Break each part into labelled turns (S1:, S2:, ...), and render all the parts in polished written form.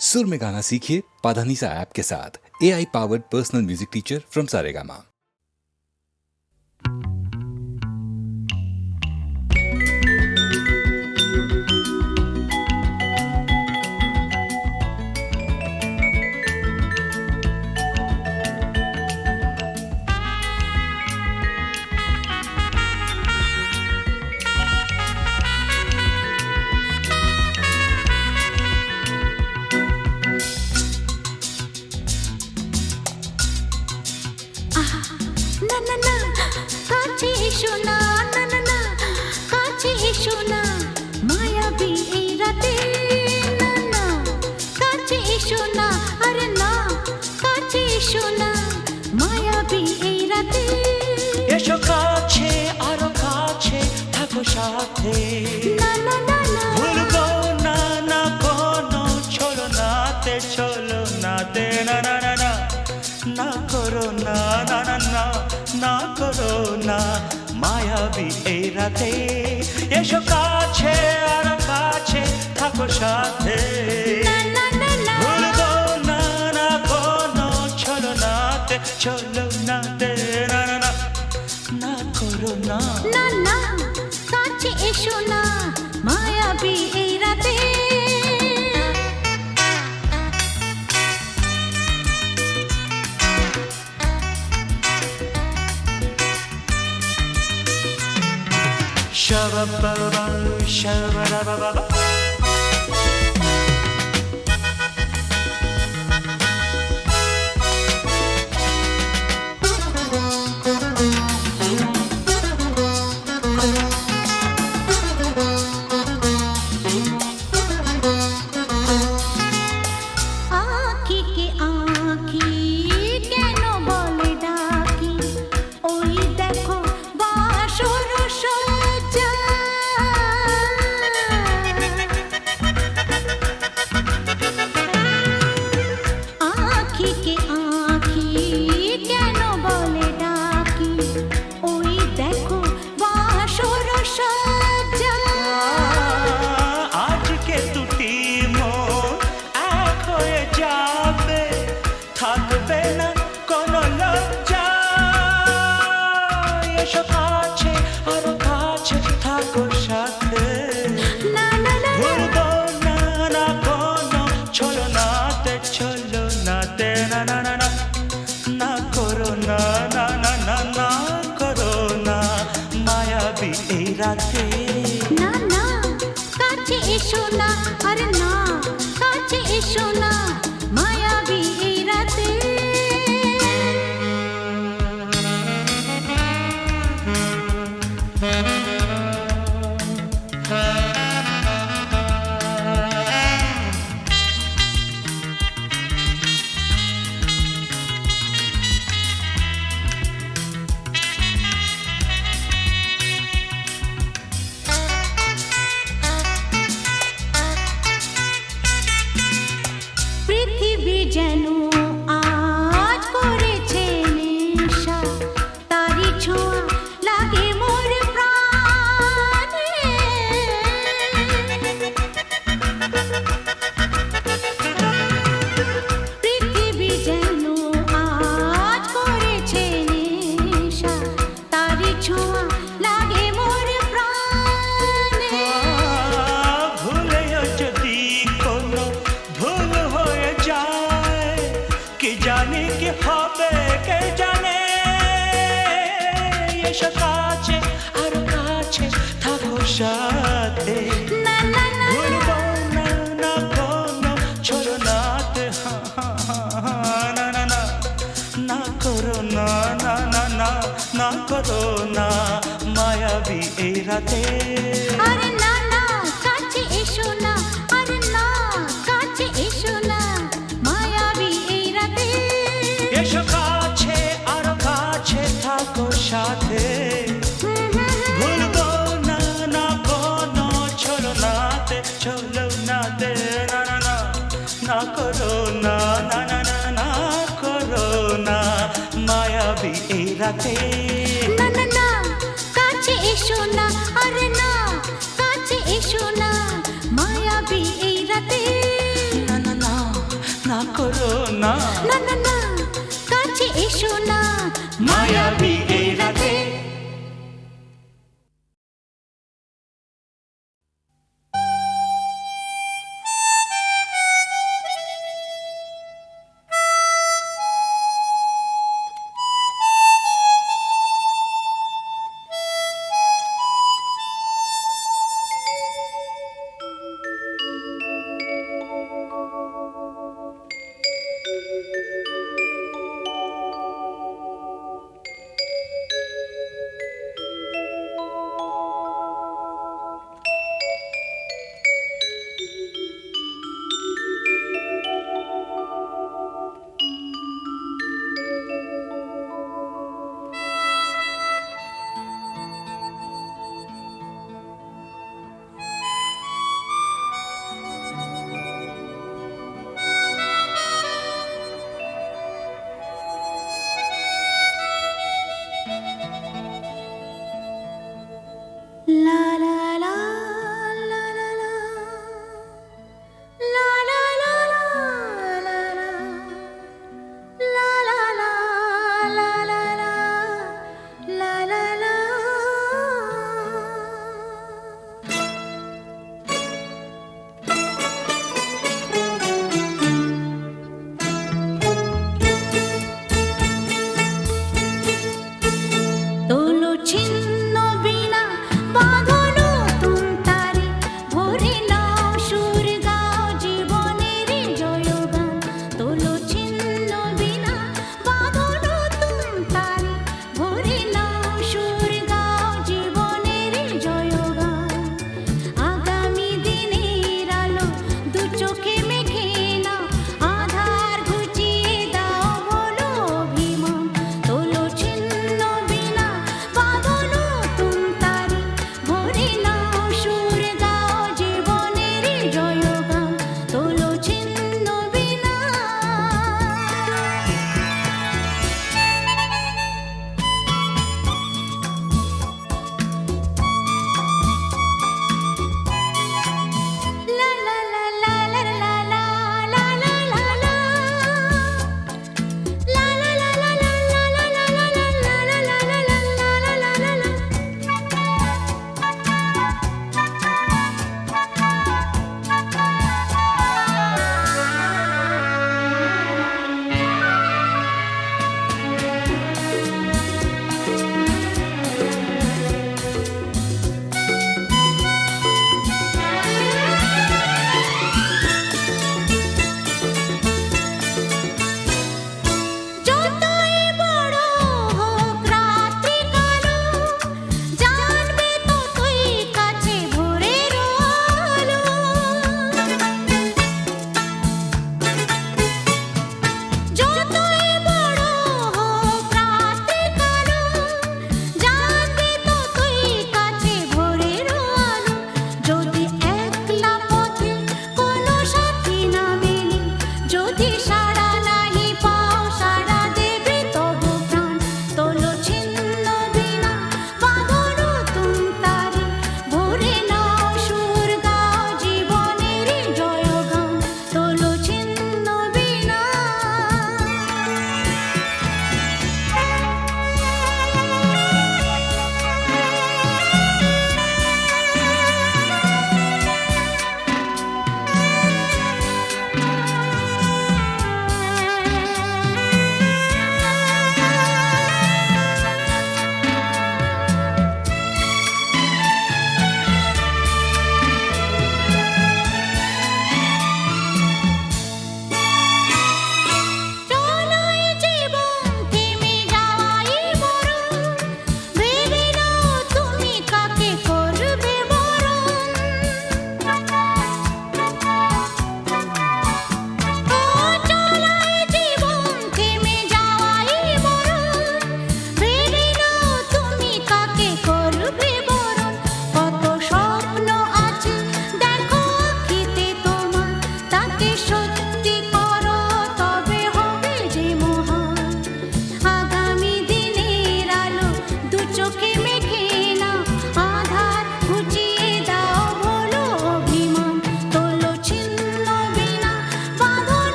S1: सुर में गाना सीखिए पाधानीसा ऐप के साथ। AI powered personal music teacher from Saregama.
S2: এসো কাছে আরো কাছে থাকো সাথে ভুলবো না না কোনো চলো নাতে না না না না না করো না না না না না করো না মায়াবী এই রাতে এসো কাছে আরো কাছে থাকো সাথে ভুলবো না না কোনো চলো নাতে না না না না করো না
S3: না না কাছে এসো না মায়াবী এই রাতে
S2: Shabba-ba-ba, shabba-da-ba-ba-ba.
S3: না না কাছে এসো না আরে না কাছে এসো না মায়াবী এই রাতে যেন আজ করেছে নেশা তারি ছোঁয়া লাগে মোর প্রাণে পৃথিবী যেন আজ করেছে নেশা তারি ছোঁয়া লাগে মোর প্রাণে
S2: ভুলেও যদি কোনো ভুল হয়ে যায় কি জানি কি হবে কে জানে এসো কাছে আরো কাছে থাকো সাথে ভুলবো না না কোনো চলো নাতে না না না না করো না না না না না করো না মায়াবী এই রাতে
S3: আরে না না কাছে এসো না আরে না কাছে এসো না মায়াবী এই রাতে
S2: এসো কাছে আরো কাছে থাকো সাথে ভুলবো না না কোনো চলো নাতে না না না না করো না না না না না করো না মায়াবী এই রাতে
S3: না না না কাছে এসো না আরে না কাছে এসো না মায়াবী এই রাতে
S2: না না না করো না,
S3: না না না কাছে এসো না
S2: মায়াবী এই রাতে।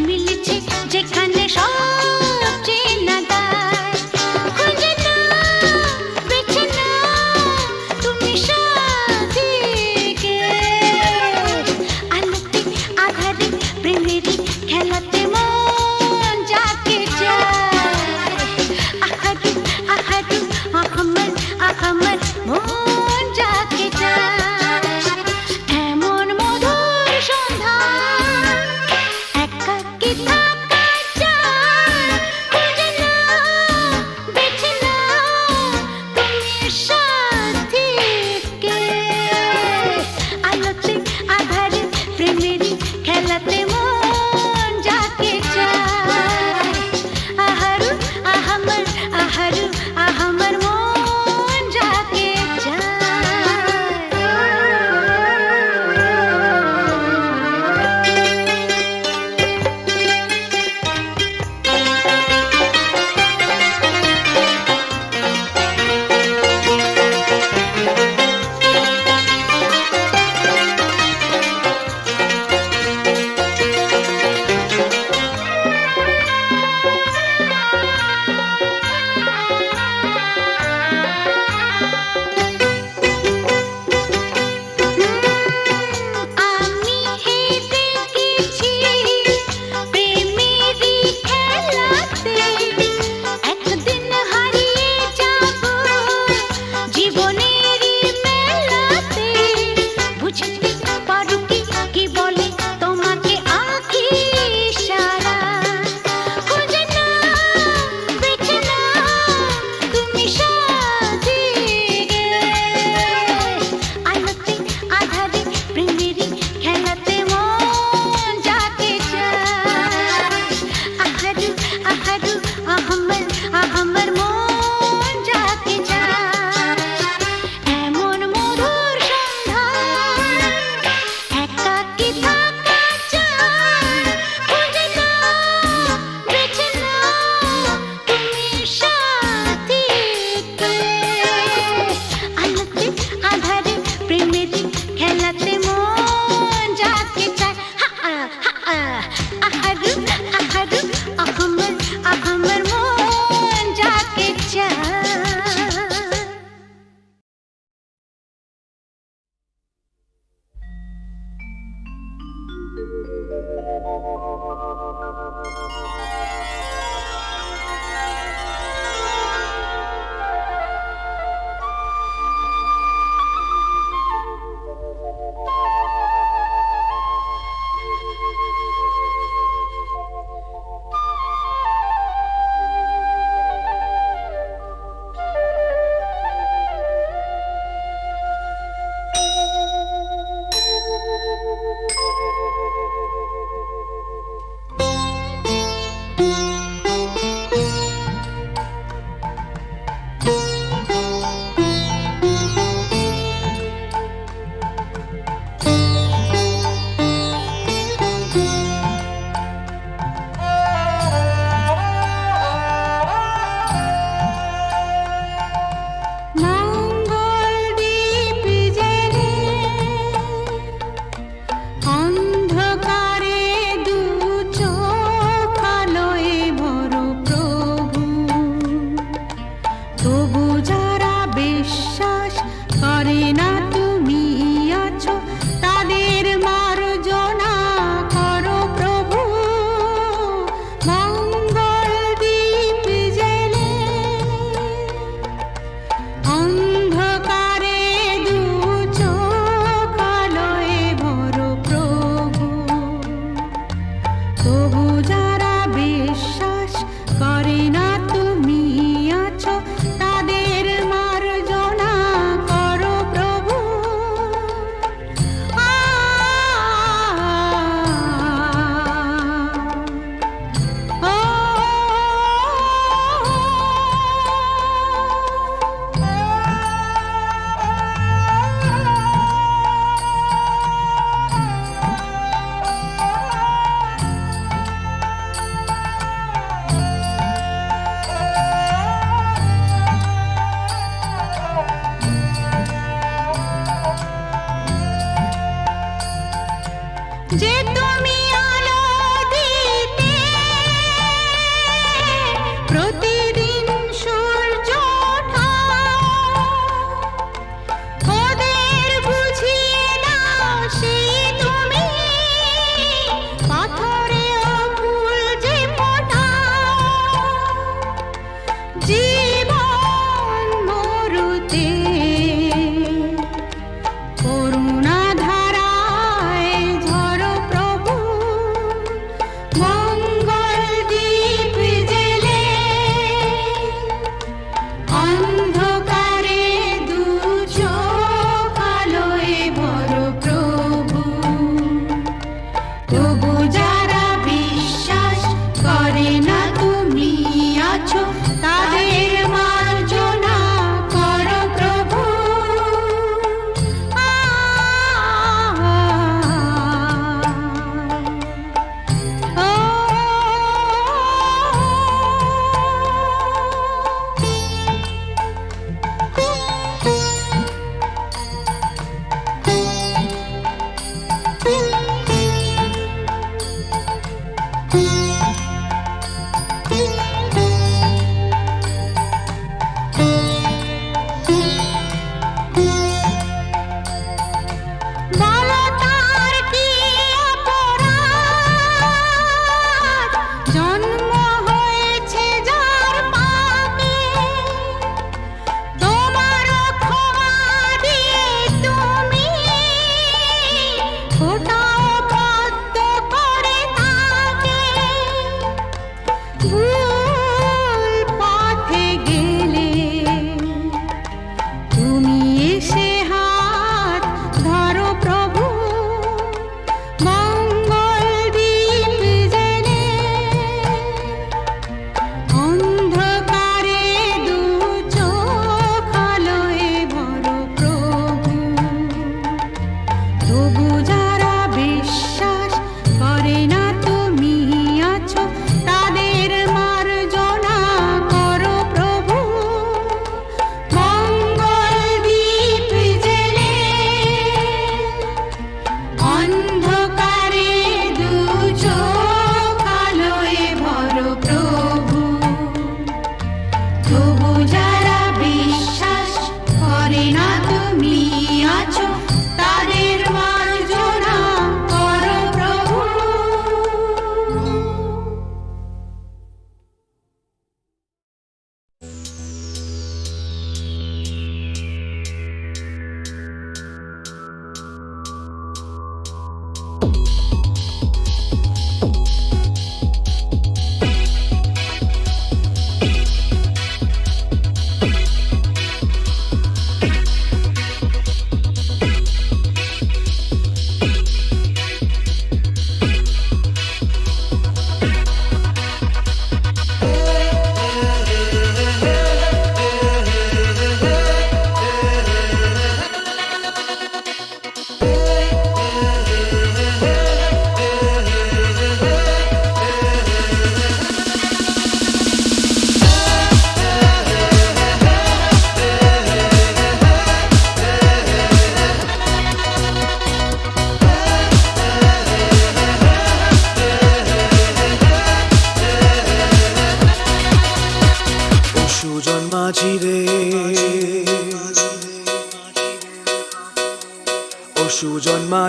S3: মিলেছে যেখানে সব চেনা দায়। খুঁজে নাও, বেছে নাও তুমি সাথীকে। আলোতে আধারে প্রেমেরই খেলাতে মন যাকে চায়। আহাদু আহাদু আহমদ আহমদ মন যাকে চায়। এমন মধুর সন্ধ্যা একাকী থাক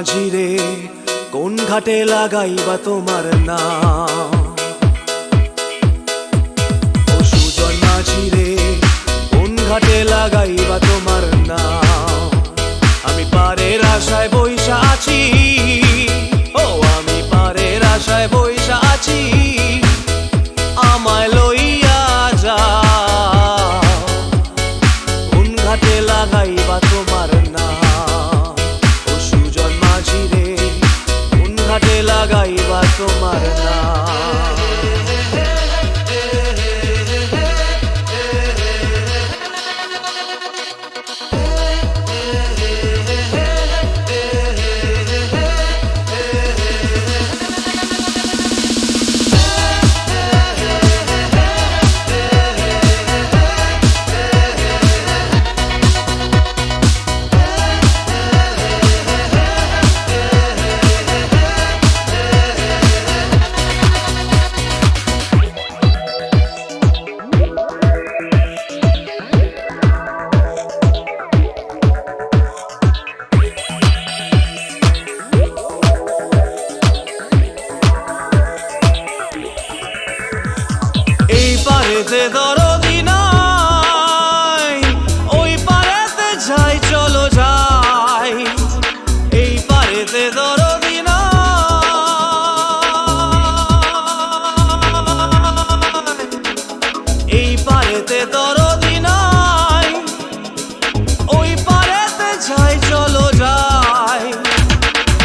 S4: মাঝি রে কোন ঘাটে লাগাইবা তোমার নাম ও সুজন মাঝি রে কোন ঘাটে লাগাইবা তোমার নাম আমি পারের আশায় বইসা আছি ও আমি পারের আশায় বইসা আছি আমায় লইয়া যাও কোন ঘাটে লাগাইবা তোমার নাম ও সুজন মাঝি রে কোন ঘাটে লাগাইবা তোমার নাম এই পারেতে দরদি নাই ওই পারেতে যাই চলো যাই এই পারেতে দরদি নাই এই পারেতে দরদি নাই ওই পারেতে যাই চলো যাই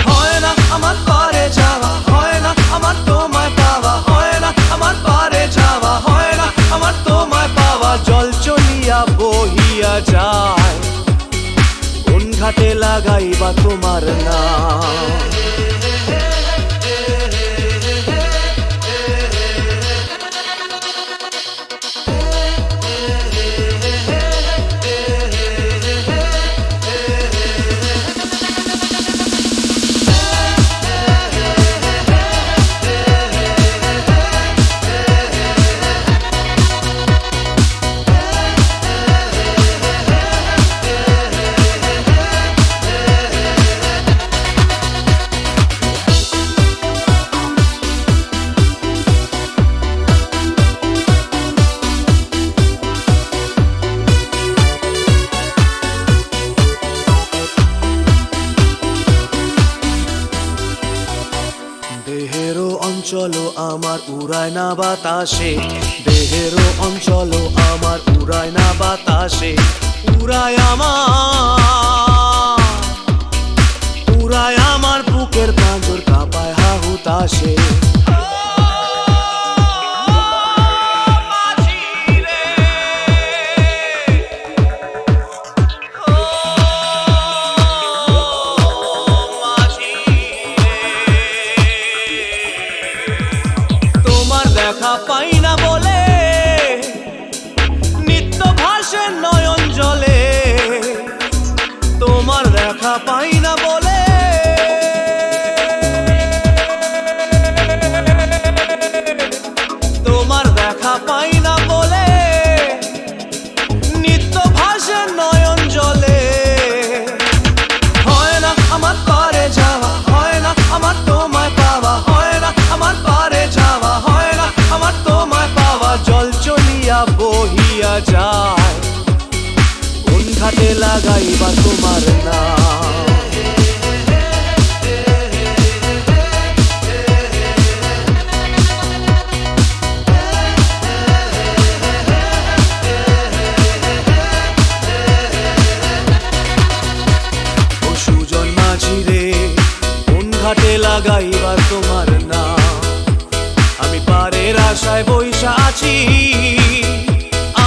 S4: হয় না আমার পারে যাওয়া হয় না আমার তোমায় পাওয়া হয় না আমার পারে যাওয়া হয় না আমার তোমায় পাওয়া জল চলিয়া বহিয়া যায় কোন ঘাটে লাগাইবা তোমার নাম দেহেরও অঞ্চল আমার উড়ায় না বাতাসে দেহেরও অঞ্চল আমার উড়ায় না বাতাসে উড়ায় আমার বুকের পাঁজর কাঁপায় হাহুতাসে দেখা পাই না বলে নিত্য ভাসে নয়ন জলে তোমার দেখা পাই না বলে তোমার দেখা পাই না বলে নিত্য ভাসে নয়ন জলে হয় না আমার পারে যাওয়া হয় না আমার তোমায় পাওয়া হয় না আমার পারে যাওয়া হয় না আমার তোমায় পাওয়া জল চলিয়া বহিয়া যায় কোন ঘাটে লাগাইবা তোমার নাম ও সুজন মাঝি রে কোন ঘাটে লাগাইবা তোমার নাম আমি পারের আশায় বইসা আছি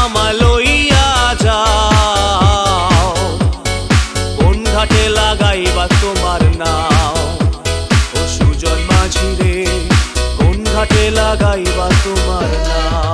S4: আমায় লইয়া যাও কোন ঘাটে লাগাইবা তোমার নাম ও সুজন মাঝি রে কোন ঘাটে লাগাইবা তোমার নাম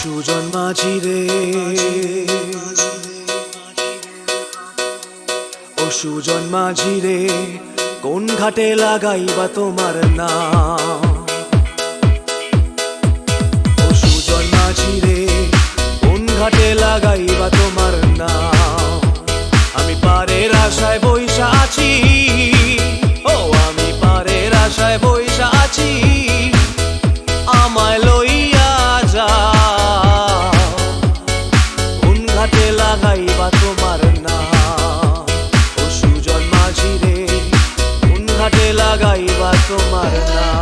S4: সুজন মাঝি রে, ও সুজন মাঝি রে, কোন ঘাটে লাগাইবা তোমার নাম? ও সুজন মাঝি রে, কোন ঘাটে লাগাইবা তোমার নাম? আমি পারের আশায় বইসা আছি, ও আমি পারের আশায় বইসা আছি, আমায় লইয়া যাও, কোন ঘাটে লাগাইবা তোমার নাম? ও সুজন মাঝি রে, কোন ঘাটে লাগাইবা তোমার নাম?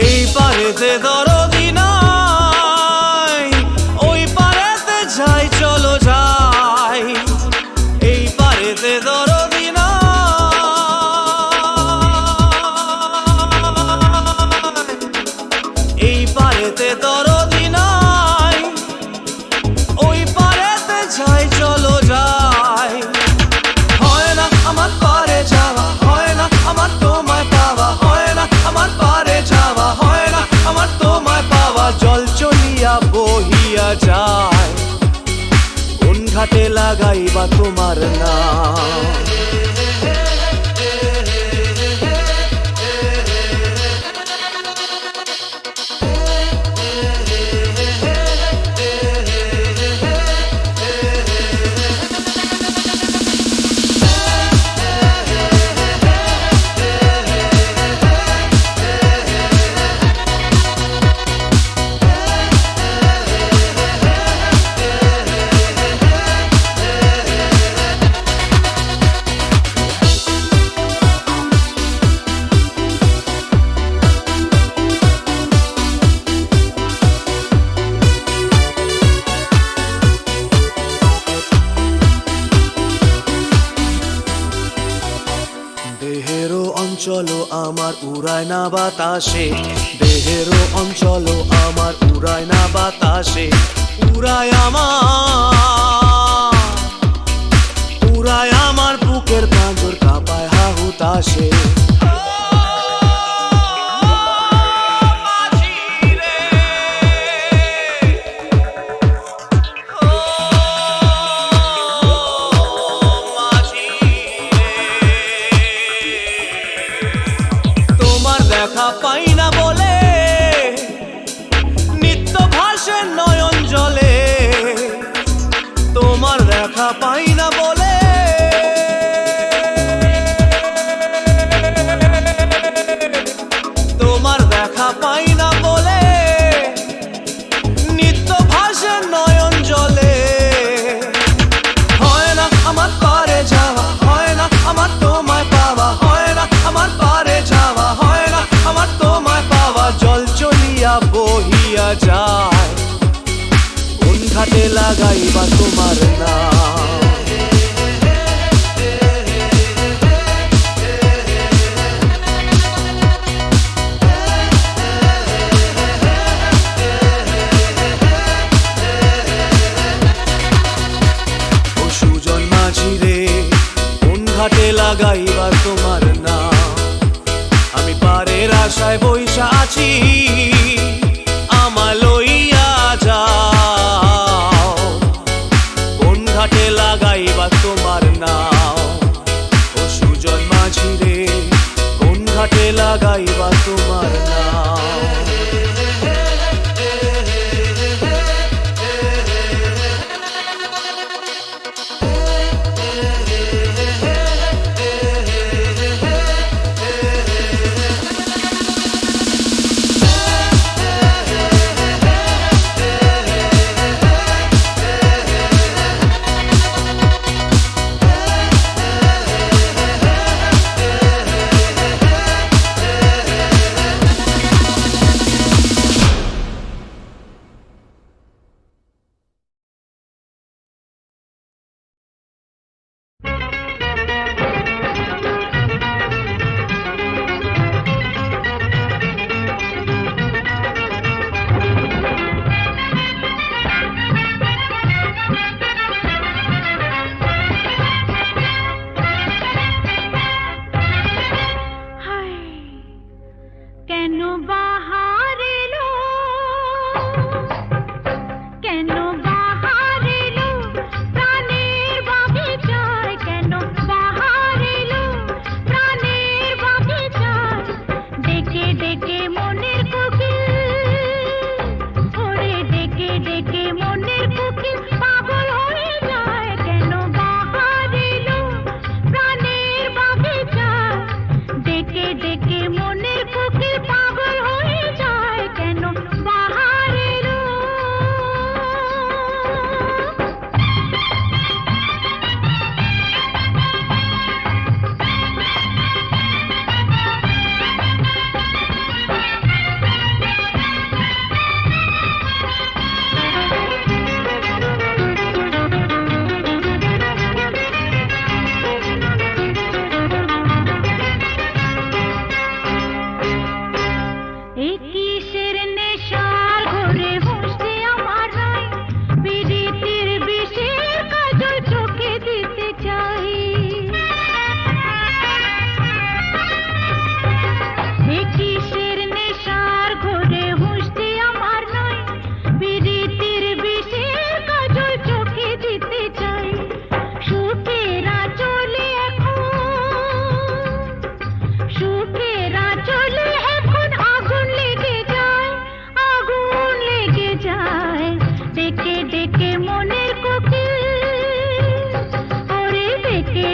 S4: এই পারেতে দরদি নাই, ওই পারেতে যাই চলো যাই। এই পারেতে দরদি নাই, এই পারেতে দরদি নাই, ওই পারেতে যাই চলো যাই। হয় না আমার পারে যাওয়া, হয় না আমার তোমায় পাওয়া, হয় না আমার পারে যাওয়া, হয় না আমার তোমায় পাওয়া। জল চলিয়া বহিয়া যায়, কোন ঘাটে লাগাইবা তোমার নাম? দেহেরও অঞ্চল আমার উড়ায় না বাতাসে, দেহেরও অঞ্চল আমার উড়ায় না বাতাসে। উড়ায় আমার বুকের পাঁজর কাঁপায় হাহুতাশে। দেখা পাই না বলে নিত্য ভাসে নয়ন জলে, তোমার দেখা পাই না বলে তোমার দেখা পাই না বলে নিত্য ভাসে নয়ন জলে। হয় না আমার পারে যাওয়া, হয় না আমার তোমায় পাওয়া, হয় না আমার পারে যাওয়া, হয় না আমার তোমায় পাওয়া। জল চলিয়া বহিয়া যায়, কোন ঘাটে লাগাইবা তোমার নাম?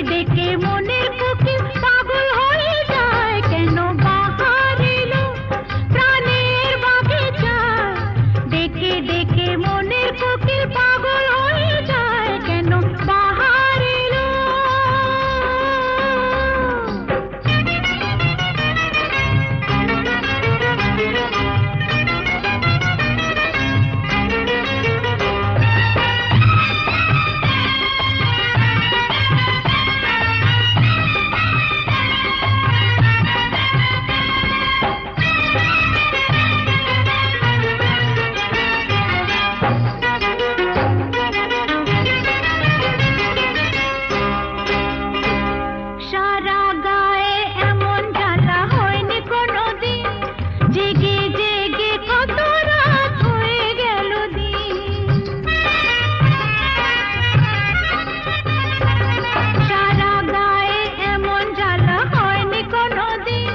S3: ডেকে মনের কোকিল পাগল হয়ে যায় কেন বাহার এলো প্রাণের বাগিচায় ডেকে ডেকে মনের কোকিল পাগল হয়ে যায় কেন বাহার এলো সারা গায়ে এমন জ্বালা হয়নি কোনোদিন জেগে জেগে কত রাত হয়ে গেল দিন সারা গায়ে এমন জ্বালা হয়নি কোনোদিন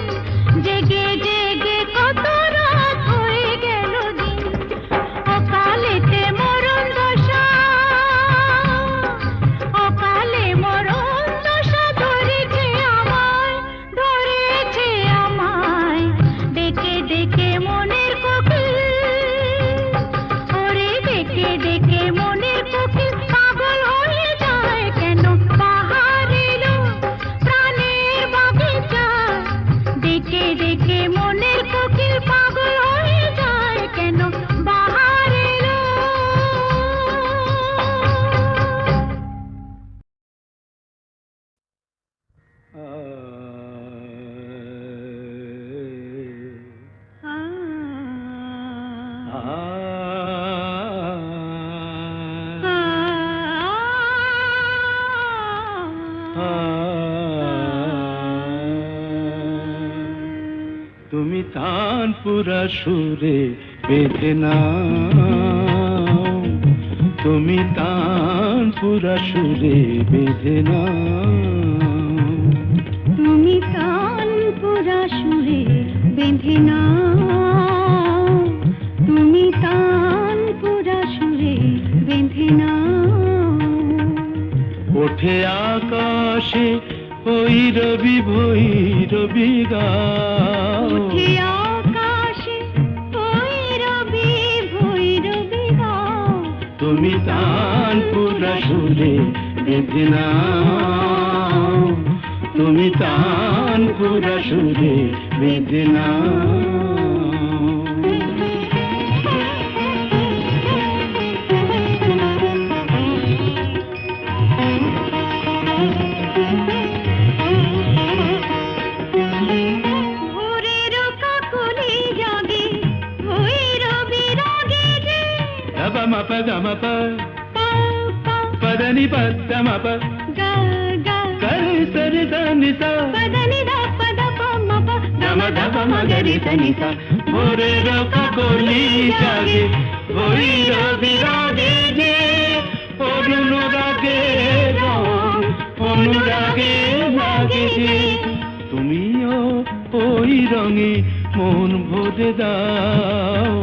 S3: জেগে জেগে কত রাত হয়ে গেল দিন অকালেতে মরণ দশা অকালে মরণ দশা ধরেছে আমায় ডেকে ডেকে মনের কোকিল ওরে ডেকে ডেকে মনের কোকিল পাগল হয়ে যায় কেন বাহার এলো প্রাণের বাগিচায় ডেকে ডেকে মনের কোকিল পাগল হয়ে যায় কেন বাহার এলো
S5: তুমি তানপুরা সুরে বেঁধে নাও তুমি তানপুরা সুরে বেঁধে নাও
S3: তুমি তানপুরা সুরে বেঁধে নাও তুমি তানপুরা সুরে বেঁধে নাও
S5: ওঠে আকাশে ভৈরবী ভৈরবী গাও
S3: ওঠে আকাশে ভৈরবী ভৈরবী গাও
S5: তুমি তানপুরা সুরে বেঁধে নাও তুমি তানপুরা সুরে বেঁধে নাও
S3: ভোরের কাকলি জাগে ভৈরবী রাগে যে
S5: Gama mapa gama pa
S3: পাও পাও
S5: padani pada mapa
S3: গা গা
S5: kari sari sani sa
S3: পদনি দা পদ প ম প
S5: gama dapa magari sani sa bore roka koli jage ভৈরবী রাগে যে অনুরাগে রং অনুরাগে লাগে যে তুমিও ওই রঙে মন ভরে দাও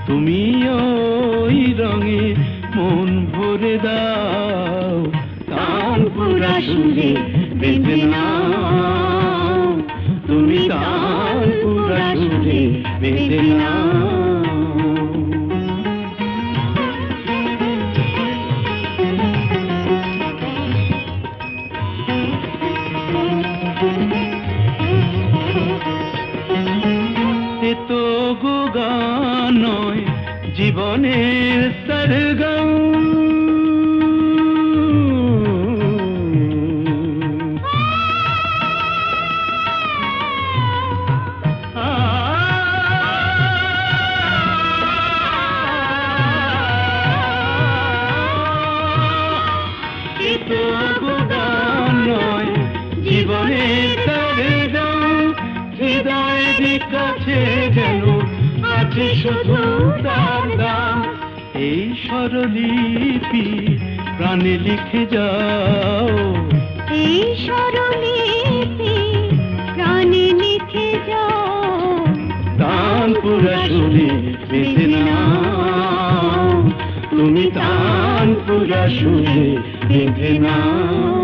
S5: তুমিও ওই রঙে মন ভরে দাও তানপুরা সুরে বেঁধে নাও তুমি তানপুরা সুরে বেঁধে নাও এ তো গো গান নয় জীবনের সরগম এ তো গো গান নয় জীবনের সরগম হৃদয়ের কাছে যেন আছে শুধু তার দাম এই স্বরলিপি প্রাণে লিখে যাও
S3: এই স্বরলিপি প্রাণে লিখে যাও
S5: তানপুরা সুরে বেঁধে নাও তুমি তানপুরা সুরে বেঁধে নাও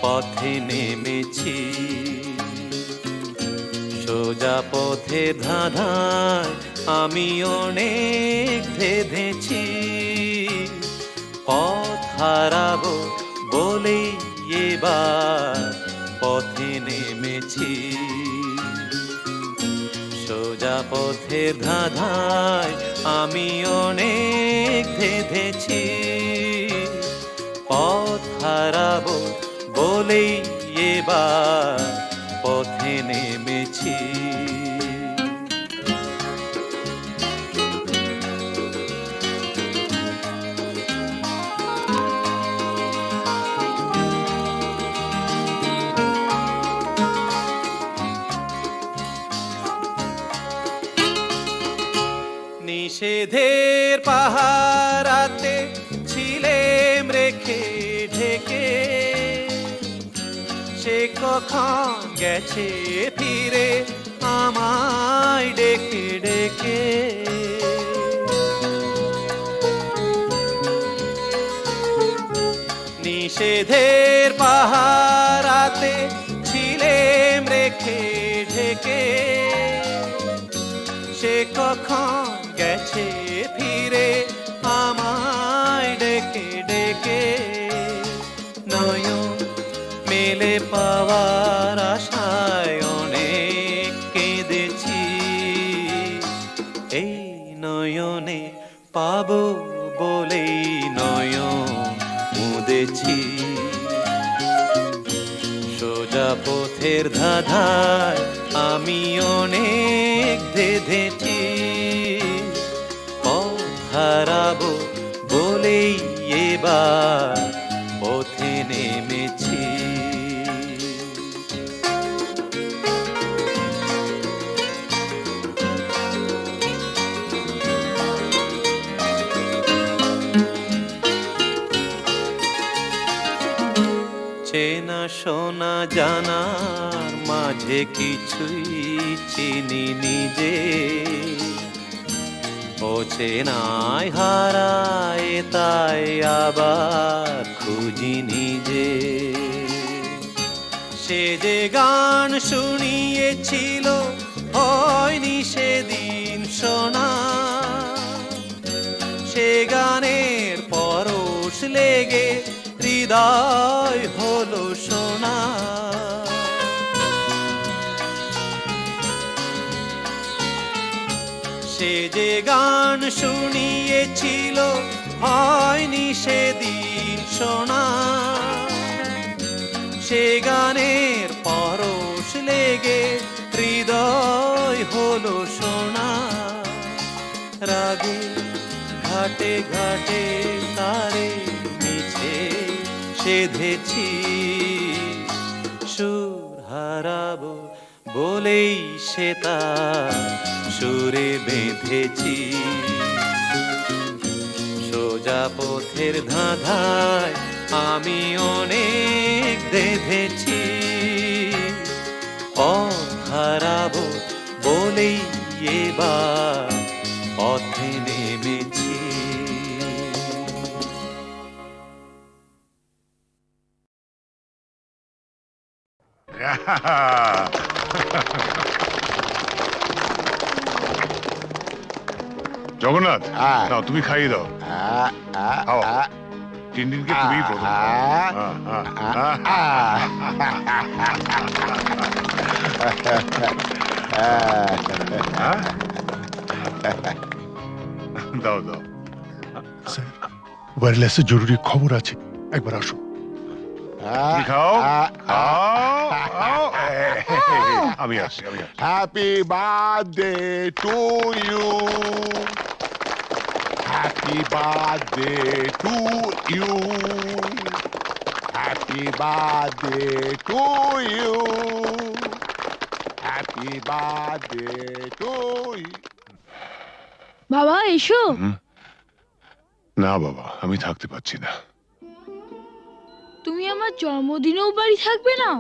S4: পথে নেমেছি, সোজা পথে ধাঁধায় আমি অনেক ধেঁধেছি। পথ হারাবো বলেই এবার পথে নেমেছি, সোজা পথের ধাঁধায় আমি অনেক ধেঁধেছি। পথ হারাবো বলেই এবার পথে নেমেছি। নিষেধের পাহারাতে ছিলেম রেখে ঢেকে, সে কখন গেছে ফিরে আমায় ডেকে ডেকে। নিষেধের পাহারাতে ছিলেম রেখে ঢেকে, সে কখন গেছে ফিরে আমায় ডেকে ডেকে। নয়ন মেলে পাওয়ার আশায় অনেক কেঁদেছি, এই নয়নে পাবো বলেই নয়ন মুদেছি। সোজা পথের ধাঁধায় আমি অনেক ধেঁধেছি, পথ হারাবো বলেই এবার পথে নেমেছি। চেনা শোনা জানার মাঝে কিছুই চিনি নিজে, ও চেনায় হারায় তাই আবার খুঁজি নিজে। সে যে গান শুনিয়েছিল হয়নি সেদিন শোনা, সে গানের পরশ লেগে হৃদয় হলো সোনা। সে যে গান শুনিয়েছিল হয়নি সেদিন শোনা, সে গানের পরশ লেগে হৃদয় হলো সোনা। রাগে ঘাটে ঘাটে তারে মিছে সেধেছি, সুর হারাবো বলেই সে তার সুরে বেঁধেছি। সোজা পথের ধাঁধায় আমি অনেক ধেঁধেছি, পথ হারাবো বলেই এবার পথে নেমেছি।
S6: জগন্নাথ, নাও তুমি খাইয়ে দাও। খাও। টিনটিনকে তুমি প্রথম দাও দাও।
S7: ওয়্যারলেসে জরুরি খবর আছে, একবার আসো।
S6: তুমি খাও খাও। আমি আসছি।
S7: Happy birthday to you, happy birthday to you, happy birthday to you, happy birthday to you.
S3: বাবা এসো।
S6: না বাবা, আমি থাকতে পারছি না।
S3: তুমি আমার জন্মদিনেও বাড়ি থাকবে না?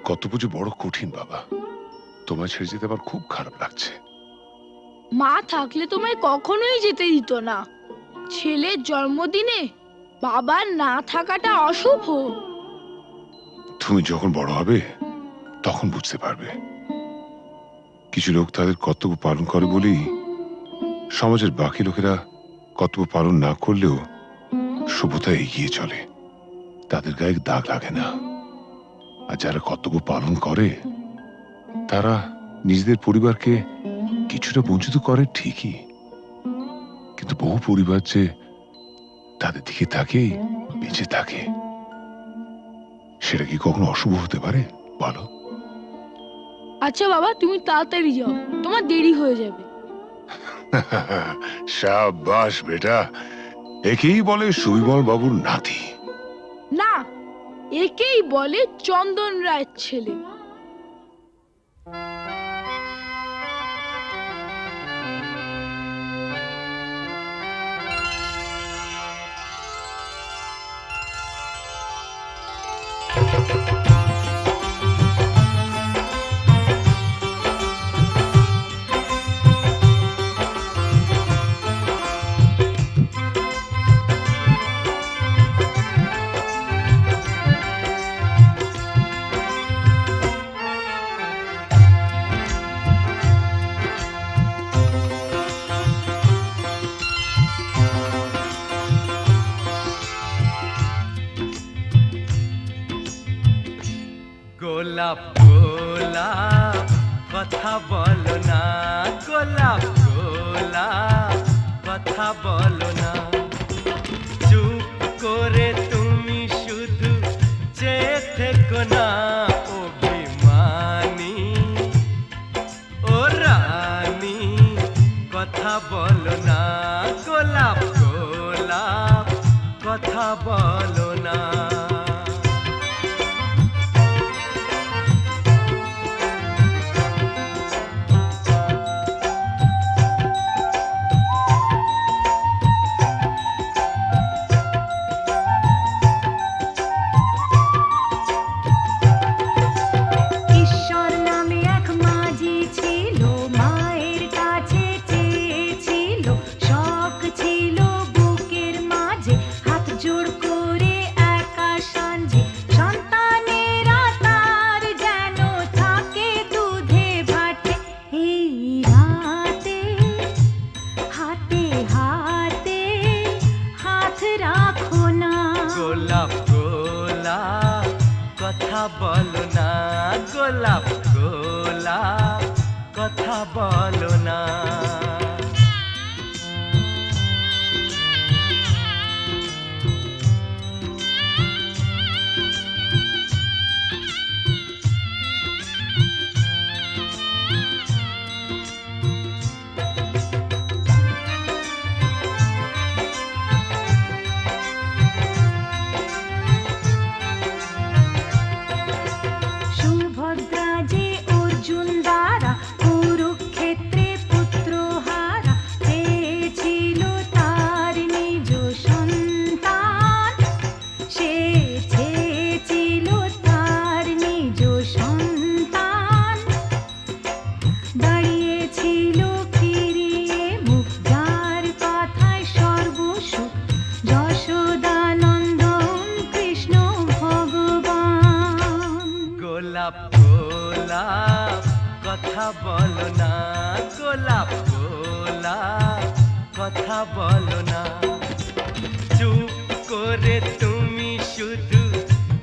S6: কত পুজো বড় কঠিন বাবা, তোমায় ছেড়ে যেতে আমার খুব খারাপ লাগছে।
S3: মা থাকলে তোমায় কখনোই যেতে দিত না। ছেলের জন্মদিনে বাবার না থাকাটা অশুভ।
S6: তুমি যখন বড় হবে তখন বুঝতে পারবে। কিছু লোক তাদের কর্তব্য পালন করে বলেই সমাজের বাকি লোকেরা কর্তব্য পালন না করলেও সভ্যতা এগিয়ে চলে, তাদের গায়ে দাগ লাগে না। আর যারা কর্তব্য পালন করে তারা নিজেদের পরিবারকে কিছুটা বঞ্চিত করে ঠিকই, কিন্তু বহু পরিবার যে তাদের দিকে তাকিয়েই বেঁচে থাকে, সেটা কি কখনো অশুভ হতে পারে বলো?
S3: আচ্ছা বাবা, তুমি তাড়াতাড়ি যাও, তোমার দেরি হয়ে যাবে।
S6: সাবাস বেটা, একেই বলে সুবিমল বাবুর নাতি।
S3: না, একেই বলে চন্দন রায়ের ছেলে।
S4: গোলাপ গোলাপ কথা বলো না, গোলাপ গোলাপ কথা বলো না, চুপ করে তুমি শুধু চেয়ে থেকো না, অভিমানী ও রানী কথা বলো না, গোলাপ গোলাপ কথা বলো না।
S3: ঈশ্বর নামে এক মাঝি ছিল, মায়ের কাছে চেয়েছিল, শখ ছিল বুকের মাঝে, হাত জোড় করে একা সাঞ্জে, সন্তানেরা তার যেন থাকে দুধে ভাটে। এই রাতে হাতে হাতে হাত রাখো না,
S4: গোলাপ গোলাপ কথা বলো না, গোলাপ গোলাপ কথা বলো না।
S3: সুভদ্রা যে অর্জুন দ্বারা কুরুক্ষেত্রে পুত্র হারা, চেয়েছিল তার নিজ সন্তান, সে চেয়েছিল তার নিজ সন্তান, দাঁড়িয়েছিল ফিরিয়ে মুখ, যার কথায় সর্বসুখ, যশোদানন্দন কৃষ্ণ ভগবান।
S4: গোলাপ গোলাপ কথা বলো না, গোলাপ গোলাপ কথা বলো না, চুপ করে তুমি শুধু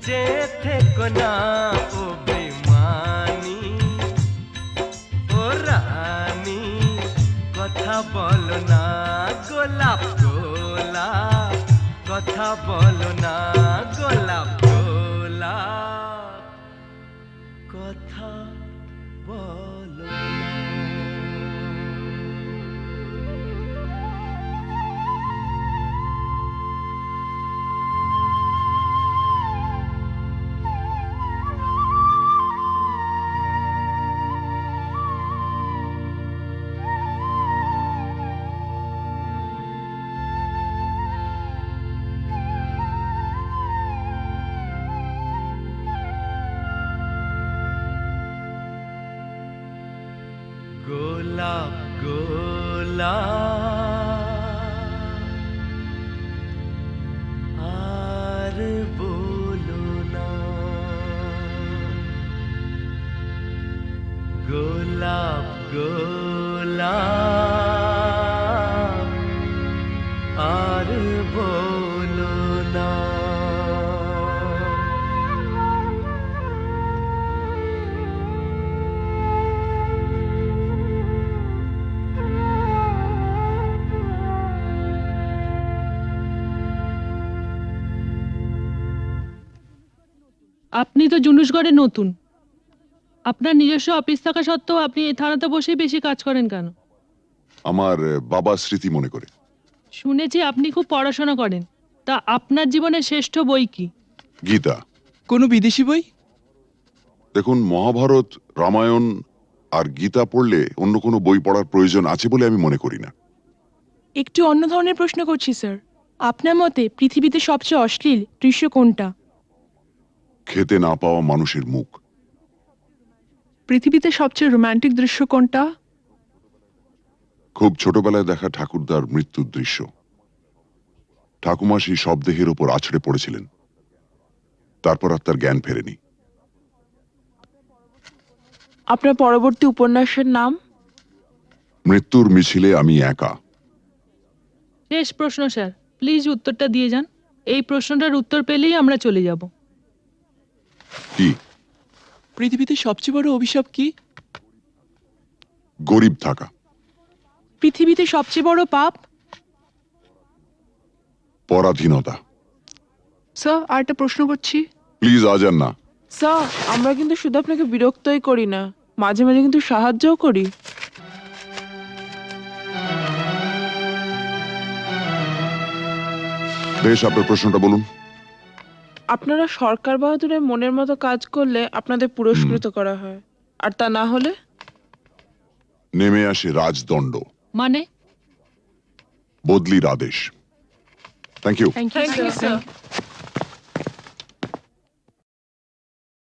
S4: চেয়ে থেকো না, অভিমানী ও রানী কথা বলো না, গোলাপ গোলাপ কথা বলো না, গোলাপ গোলাপ কথা বলো না। গোলাপ গোলাপ গোলাপ গোলাপ আর বলো না।
S8: আপনি তো জুনুসগড়ে নতুন, আপনার নিজস্ব অফিস থাকা সত্ত্বেও আপনি এই থানাতে বসেই বেশি কাজ করেন কেন?
S9: আমার বাবা স্মৃতি মনে করে।
S8: শুনেছি আপনি খুব পড়াশোনা করেন, তা আপনার জীবনের শ্রেষ্ঠ বই কি?
S9: গীতা।
S10: কোনো বিদেশি বই?
S9: দেখুন, মহাভারত, রামায়ণ আর গীতা পড়লে অন্য কোনো বই পড়ার প্রয়োজন আছে বলে আমি মনে করি না।
S10: একটু অন্য ধরনের প্রশ্ন করছি স্যার। আপনার মতে পৃথিবীতে সবচেয়ে অশ্লীল দৃশ্য কোনটা?
S9: খেতে না পাওয়া মানুষের মুখ।
S10: পৃথিবীতে সবচেয়ে রোমান্টিক দৃশ্য কোনটা?
S9: খুব ছোটবেলায় দেখা ঠাকুরদার মৃত্যুর দৃশ্য। ঠাকুমা সেই শবদেহের ওপর আছড়ে পড়েছিলেন, তারপর আর তার জ্ঞান ফেরেনি।
S10: আপনার পরবর্তী উপন্যাসের নাম?
S9: মৃত্যুর মিছিলে আমি একা।
S8: শেষ প্রশ্ন স্যার, প্লিজ উত্তরটা দিয়ে যান। এই প্রশ্নটার উত্তর পেলেই আমরা চলে যাব।
S9: কি?
S10: পৃথিবীতে সবচেয়ে বড় অভিশাপ কি?
S9: গরিব থাকা।
S10: পৃথিবীতে সবচেয়ে বড় পাপ?
S9: পরাধীনতা।
S10: স্যার, আর একটা প্রশ্ন করছি।
S9: প্লিজ আজ আর না।
S10: স্যার, আমরা কিন্তু শুধু আপনাকে বিরক্তই করি না, মাঝে মাঝে কিন্তু সাহায্যও করি।
S9: বেশ, আপনার প্রশ্নটা বলুন।
S10: আপনারা সরকার বাহাদুরের মনের মতো কাজ করলে আপনাদের পুরস্কৃত করা হয়, আর তা না হলে?
S9: নেমে আসে রাজদণ্ড,
S8: মানে?
S9: বদলির আদেশ। Thank you.
S10: Thank you sir.